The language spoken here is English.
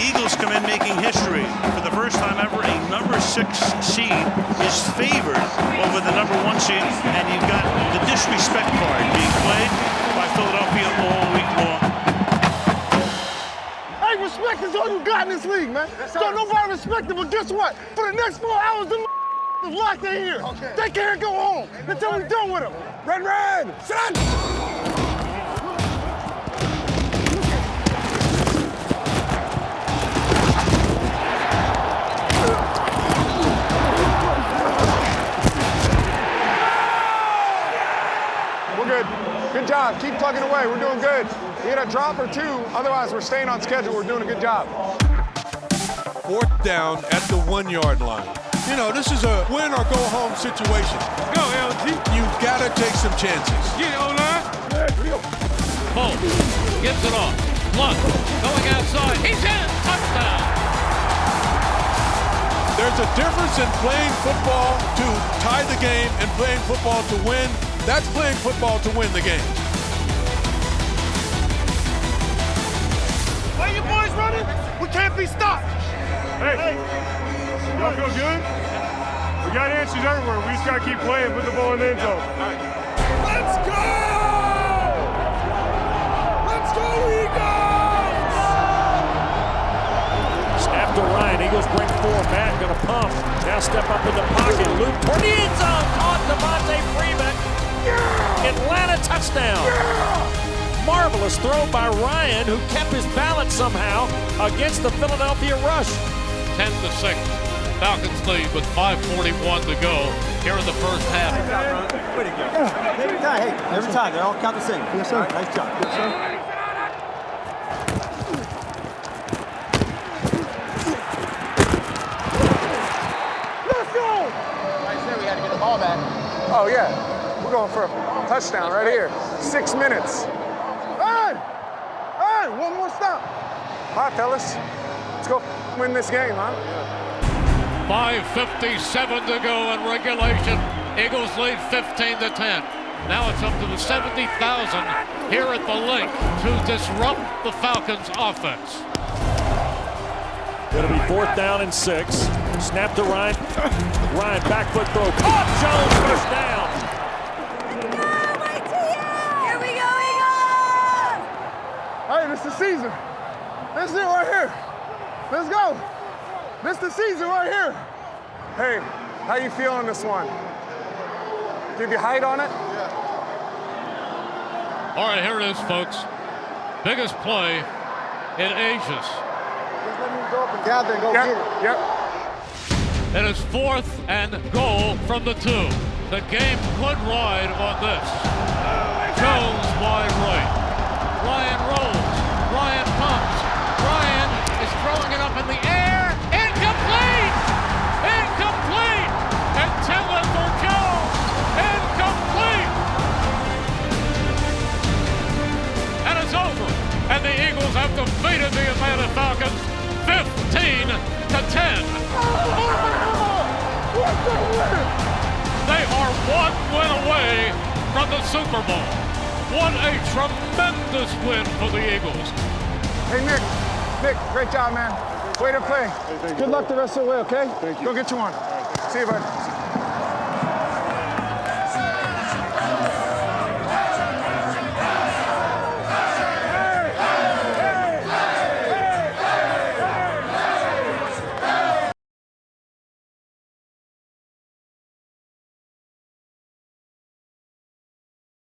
Eagles come in making history. For the first time ever, a number 6 seed is favored over the number 1 seed, and you've got the disrespect card being played by Philadelphia all week long. Hey, respect is all you got in this league, man. Don't nobody respect it, but guess what? For the next 4 hours, them is locked in here. Okay. They can't go home until we're done with them. Red, set! We're good. Good job. Keep plugging away. We're doing good. We hit a drop or 2. Otherwise, we're staying on schedule. We're doing a good job. 4th down at the 1-yard line. You know, this is a win or go home situation. Go, LG. You've got to take some chances. Get O-line. Bolt gives it off. Luck going outside. He's in. Touchdown. There's a difference in playing football to tie the game and playing football to win. That's playing football to win the game. Why you boys running? We can't be stopped. Hey, y'all feel good? We got answers everywhere. We just got to keep playing, put the ball in the end zone. Let's go! Let's go, Eagles! Snap to Ryan. Eagles bring 4 back. Gonna pump. Now step up in the pocket. Loop toward the end zone. Caught Devontae Freeman. Atlanta touchdown. Marvelous throw by Ryan, who kept his balance somehow against the Philadelphia rush. 10-6. Falcons lead with 5:41 to go here in the first half. Way to go. Every time. They all count the same. Yes, sir. Right, nice job. Yes, sir. Let's go! I said we had to get the ball back. Oh, yeah. We're going for a touchdown right here. 6 minutes. Hey, one more stop. All right, fellas. Let's go win this game, huh? 5:57 to go in regulation. Eagles lead 15-10. Now it's up to the 70,000 here at the Link to disrupt the Falcons' offense. It'll be 4th down and 6. Snap to Ryan. Ryan, back foot throw. Caught Jones, first down. Here we go, Eagles! Hey, this is the season. This is it right here. Let's go. This is the season right here. Hey, how you feeling this one? Give you height on it? All right, here it is, folks. Biggest play in ages. Just let me go up and gather and go get it. Yep. It is 4th and goal from the 2. The game could ride on this. Jones wide right. Ryan rolls. Ryan pumps. Ryan is throwing it up in the air. Incomplete! Incomplete! Intended for Jones. Incomplete! And it's over. And the Eagles have defeated the Atlanta Falcons 15-10. They are 1 win away from the Super Bowl. What a tremendous win for the Eagles. Hey, Nick, great job, man. Way to play. Good luck the rest of the way, okay? Thank you. Go get you one. See you, bud.